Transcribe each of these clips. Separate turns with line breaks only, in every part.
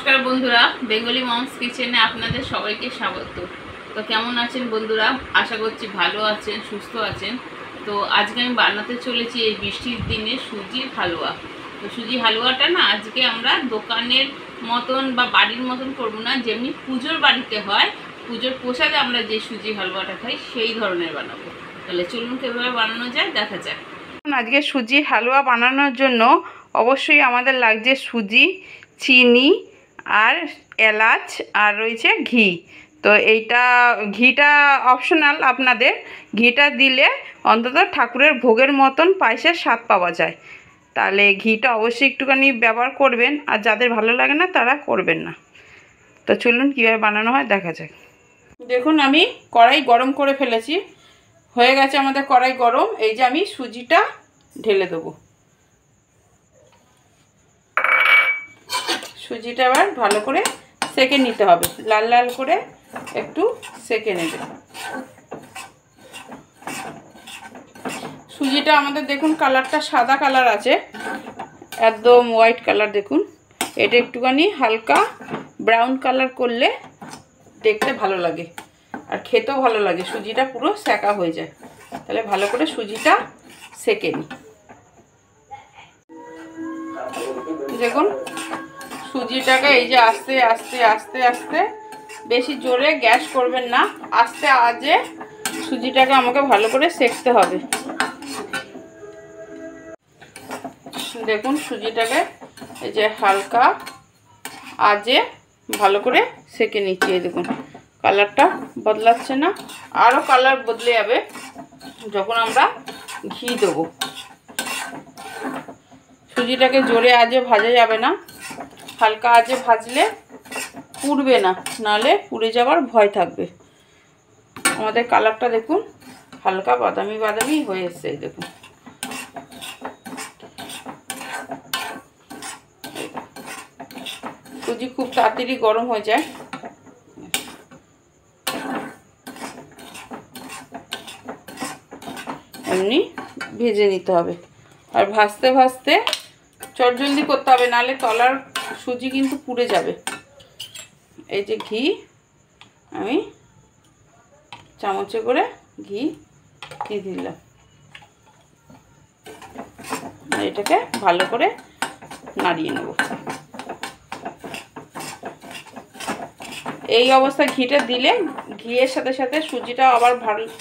নমস্কার বন্ধুরা, Bengali moms কিচেনে আপনাদের সবাইকে স্বাগত। তো কেমন আছেন বন্ধুরা? আশা করছি ভালো আছেন, সুস্থ আছেন। তো আজকে আমি বানাতে চলেছি এই বৃষ্টির দিনে সুজির হালুয়া। তো সুজির হালুয়াটা না আজকে আমরা দোকানের মতন বা বাড়ির মতন করবো না, যেমনি পুজোর বাড়িতে হয়, পুজোর প্রসাদে আমরা যে সুজির হালুয়াটা খাই সেই ধরনের বানাবো। তাহলে চলুন কীভাবে বানানো যায় দেখা যাক।
আজকে সুজির হালুয়া বানানোর জন্য অবশ্যই আমাদের লাগছে সুজি, চিনি আর এলাচ আর রয়েছে ঘি। তো এইটা ঘিটা অপশনাল, আপনাদের ঘিটা দিলে অন্তত ঠাকুরের ভোগের মতন পায়েসের স্বাদ পাওয়া যায়। তাহলে ঘিটা অবশ্যই একটুখানি ব্যবহার করবেন, আর যাদের ভালো লাগে না তারা করবেন না। তো চলুন কীভাবে বানানো হয় দেখা যাক। দেখুন আমি কড়াই গরম করে ফেলেছি, হয়ে গেছে আমাদের কড়াই গরম। এই যে আমি সুজিটা ঢেলে দেবো। সুজিটা এবার ভালো করে সেঁকে নিতে হবে, লাল লাল করে একটু সেঁকে নেবে। সুজিটা আমাদের দেখুন কালারটা সাদা কালার আছে, একদম হোয়াইট কালার। দেখুন এটা একটুখানি হালকা ব্রাউন কালার করলে দেখতে ভালো লাগে আর খেতেও ভালো লাগে। সুজিটা পুরো সেঁকা হয়ে যায়। তাহলে ভালো করে সুজিটা সেঁকে নিই। দেখুন সুজিটাকে এই যে আস্তে আস্তে আস্তে আস্তে, বেশি জোরে গ্যাস করবেন না, আস্তে আজে সুজিটাকে আমাকে ভালো করে সেঁকতে হবে। দেখুন সুজিটাকে এই যে হালকা আজে ভালো করে সেঁকে নিচ্ছি। এই দেখুন কালারটা বদলাচ্ছে না, আরও কালার বদলে যাবে যখন আমরা ঘি দেবো। সুজিটাকে জোরে আজে ভাজা যাবে না, হালকা আজে ভাজলে পুড়বে না, নালে পুড়ে যাওয়ার ভয় থাকবে। আমাদের কালারটা দেখুন হালকা বাদামি বাদামি হয়ে এসছে। দেখুন সুজি খুব তাড়াতাড়ি গরম হয়ে যায়। এমনি ভেজে নিতে হবে, আর ভাজতে ভাজতে চটজলদি করতে হবে, নালে তলার সুজি কিন্তু পুড়ে যাবে। এই যে ঘি আমি চামচে করে ঘি দিয়ে দিলাম, এটাকে ভালো করে নাড়িয়ে নেব। এই অবস্থায় ঘিটা দিলে ঘিয়ের সাথে সাথে সুজিটা আবার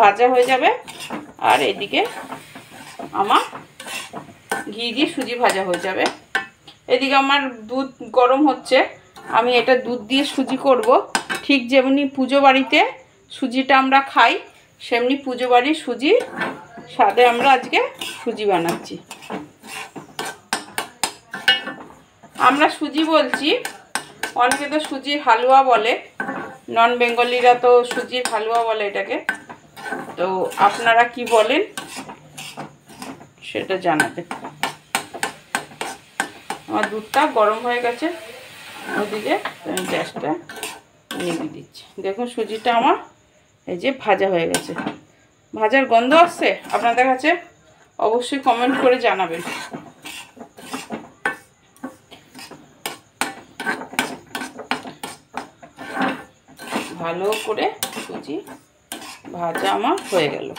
ভাজা হয়ে যাবে, আর এদিকে আমার ঘি দিয়ে সুজি ভাজা হয়ে যাবে। এদিকে আমার দুধ গরম হচ্ছে, আমি এটা দুধ দিয়ে সুজি করব। ঠিক যেমনি পুজো বাড়িতে সুজিটা আমরা খাই, সেমনি পুজো বাড়ির সুজি স্বাদে আমরা আজকে সুজি বানাচ্ছি। আমরা সুজি বলছি, অনেকে তো সুজির হালুয়া বলে, নন বেঙ্গলিরা তো সুজির হালুয়া বলে এটাকে। তো আপনারা কি বলেন সেটা জানাতে। আমার দুধটা গরম হয়ে গেছে, ওদিকে আমি গ্যাসটা নিভিয়ে দিচ্ছি। দেখুন সুজিটা আমার এই যে ভাজা হয়ে গেছে। ভাজার গন্ধ আসছে আপনাদের কাছে? অবশ্যই কমেন্ট করে জানাবেন। ভালো করে সুজি ভাজা আমার হয়ে গেল।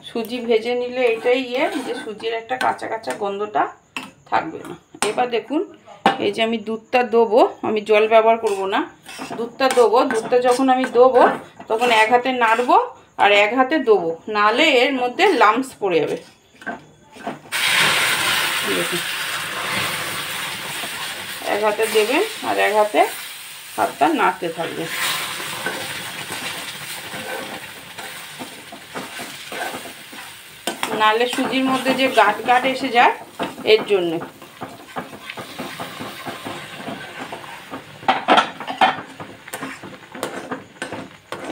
সুজি ভেজে নিলে এটাই যে সুজির একটা কাঁচা কাঁচা গন্ধটা থাকবে না। এবার দেখুন এই যে আমি দুধটা দেবো, আমি জল ব্যবহার করব না, দুধটা দেবো। দুধটা যখন আমি দেবো তখন এক হাতে নাড়বো আর এক হাতে দেবো, নাহলে এর মধ্যে লাম্পস পড়ে যাবে। দেখুন এক হাতে দেবেন আর এক হাতে হাতটা নাড়তে থাকবে। নাহলে সুজির মধ্যে যে গাঁট গাঁট এসে যায়, এর জন্য।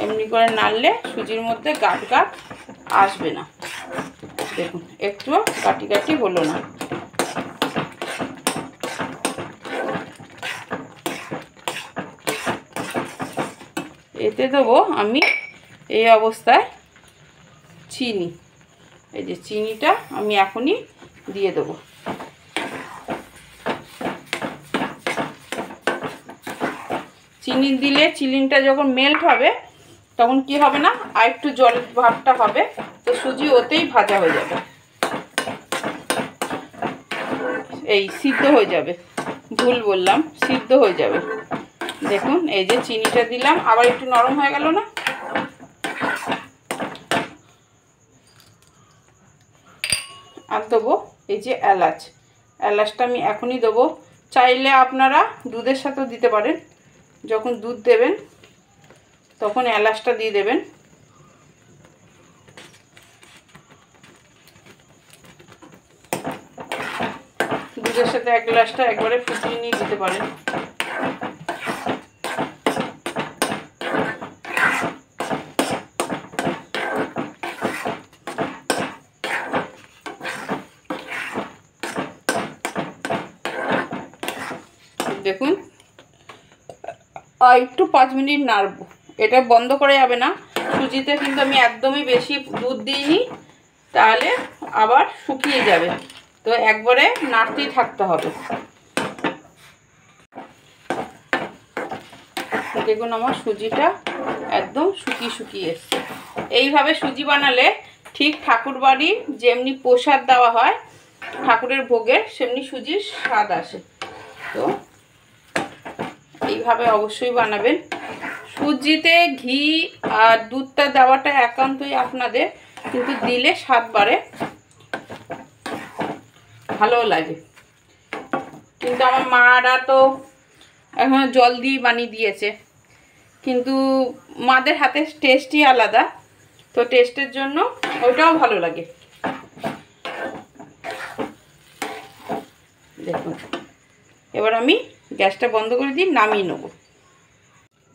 এমনি করে নাড়লে সুজির মধ্যে গাঁট গাঁট আসবে না। দেখুন একটুও কাটি কাটি হলো না। এতে দেবো আমি এই অবস্থায় চিনি। এই যে চিনিটা আমি এখনই দিয়ে দেবো। চিনি দিলে চিনিটা যখন মেল্ট হবে তখন কি হবে না, আর একটু জল ভাবটা হবে, তো সুজি ওতেই ভাজা হয়ে যাবে, এই সিদ্ধ হয়ে যাবে, ভুল বললাম, সিদ্ধ হয়ে যাবে। দেখুন এই যে চিনিটা দিলাম, আবার একটু নরম হয়ে গেল না। আর দেবো এই যে এলাচ, এলাচটা আমি এখনই দেবো। চাইলে আপনারা দুধের সাথেও দিতে পারেন, যখন দুধ দেবেন তখন এলাচটা দিয়ে দেবেন। দুধের সাথে 1 গ্লাসটা একবারে ফুটিয়ে নিয়ে দিতে পারেন। দেখুন একটু 5 মিনিট নাড়বো, এটা বন্ধ করা যাবে না। সুজিতে কিন্তু আমি একদমই বেশি দুধ দিইনি, তাহলে আবার শুকিয়ে যাবে, তো একবারে নাড়তেই থাকতে হবে। দেখুন আমার সুজিটা একদম শুকিয়ে এসছে। এইভাবে সুজি বানালে ঠিক ঠাকুর বাড়ির যেমনি প্রসাদ দেওয়া হয় ঠাকুরের ভোগের, সেমনি সুজির স্বাদ আসে। তো এইভাবে অবশ্যই বানাবেন। সুজিতে ঘি আর দুধটা দেওয়াটা একান্তই আপনাদের, কিন্তু দিলে স্বাদ বাড়ে, ভালোও লাগে। কিন্তু আমার মারা তো এখন জল দিয়ে বানিয়ে দিয়েছে, কিন্তু মাদের হাতের টেস্টই আলাদা, তো টেস্টের জন্য ওইটাও ভালো লাগে। দেখুন এবার আমি গ্যাসটা বন্ধ করে দিয়ে নামিয়ে নেব।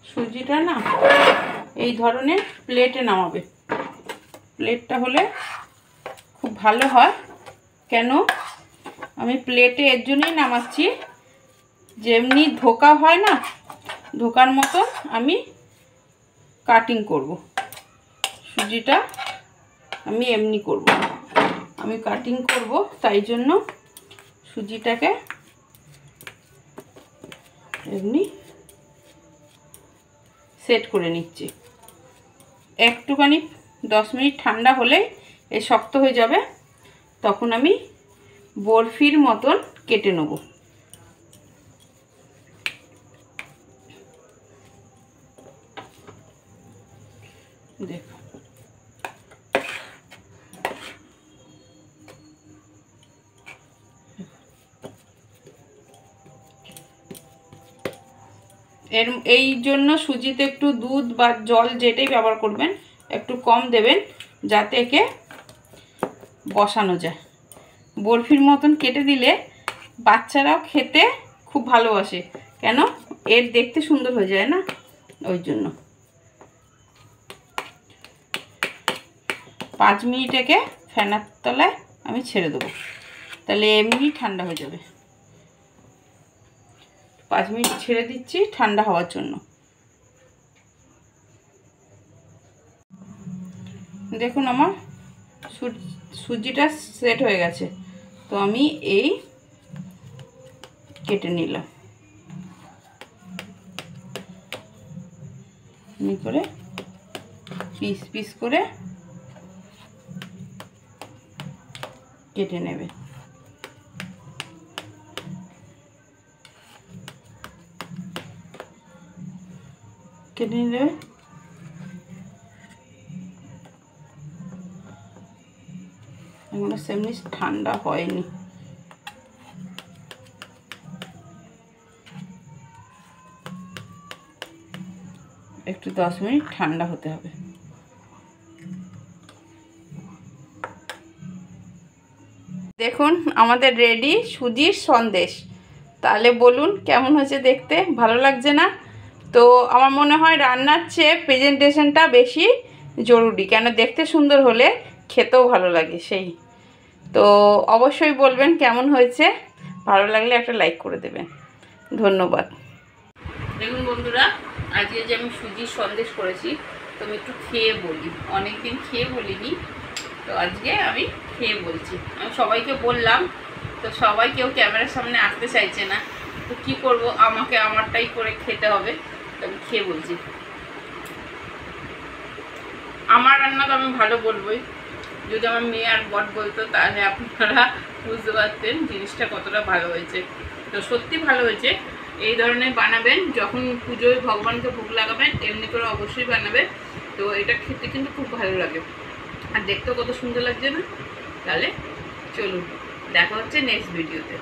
সুজিটা না এই ধরনের প্লেটে নামাবে, প্লেটটা হলে খুব ভালো হয়। কেন আমি প্লেটে এর জন্যই নামাচ্ছি, যেমনি ধোকা হয় না, ধোকার মতো আমি কাটিং করব। সুজিটা আমি এমনি করব, আমি কাটিং করব, তাই জন্য সুজিটাকে এমনি সেট করে নিচ্ছি। একটুখানি 10 মিনিট ঠান্ডা হলেই এ শক্ত হয়ে যাবে, তখন আমি বরফির মতন কেটে নেব। দেখো এই জন্য সুজিতে একটু দুধ বা জল যেটাই ব্যবহার করবেন একটু কম দেবেন, যাতে একে বসানো যায়। বরফির মতন কেটে দিলে বাচ্চারাও খেতে খুব ভালোবাসে, কেন এর দেখতে সুন্দর হয়ে যায় না, ওই জন্য। 5 মিনিট একে ফ্যানের তলায় আমি ছেড়ে দেবো, তাহলে এমনি ঠান্ডা হয়ে যাবে। 5 মিনিট ছেড়ে দিচ্ছি ঠান্ডা হওয়ার জন্য। দেখুন আমার সুজিটা সেট হয়ে গেছে, তো আমি এই কেটে নিলাম, এমনি করে পিস পিস করে কেটে নেবে। কেটে নিলে এগুলো সেমনি ঠান্ডা হয়নি, একটু 10 মিনিট ঠান্ডা হতে হবে। দেখুন আমাদের রেডি সুজির সন্দেশ। তাহলে বলুন কেমন হয়েছে দেখতে, ভালো লাগছে না? তো আমার মনে হয় রান্নার চেয়ে প্রেজেন্টেশনটা বেশি জরুরি, কেন দেখতে সুন্দর হলে খেতেও ভালো লাগে সেই। তো অবশ্যই বলবেন কেমন হয়েছে, ভালো লাগলে একটা লাইক করে দেবেন। ধন্যবাদ।
দেখুন বন্ধুরা আজকে যে আমি সুজির সন্দেশ করেছি তো আমি একটু খেয়ে বলি, অনেকদিন খেয়ে বলিনি, তো আজকে আমি খেয়ে বলছি। আমি সবাইকে বললাম, তো সবাই কেউ ক্যামেরার সামনে আসতে চাইছে না, তো কি করব, আমাকে আমারটাই করে খেতে হবে, তো আমি খেয়ে বলছি। আমার রান্না তো আমি ভালো বলবোই, যদি আমার মেয়ে আর বর বলতো তাহলে আপনারা বুঝতে পারতেন জিনিসটা কতটা ভালো হয়েছে। তো সত্যি ভালো হয়েছে। এই ধরনের বানাবেন যখন পুজোয় ভগবানকে ভোগ লাগাবেন, এমনি করে অবশ্যই বানাবেন। তো এটা খেতে কিন্তু খুব ভালো লাগে, আর দেখতেও কত সুন্দর লাগছে না। তাহলে চলুন, দেখা হচ্ছে নেক্সট ভিডিওতে।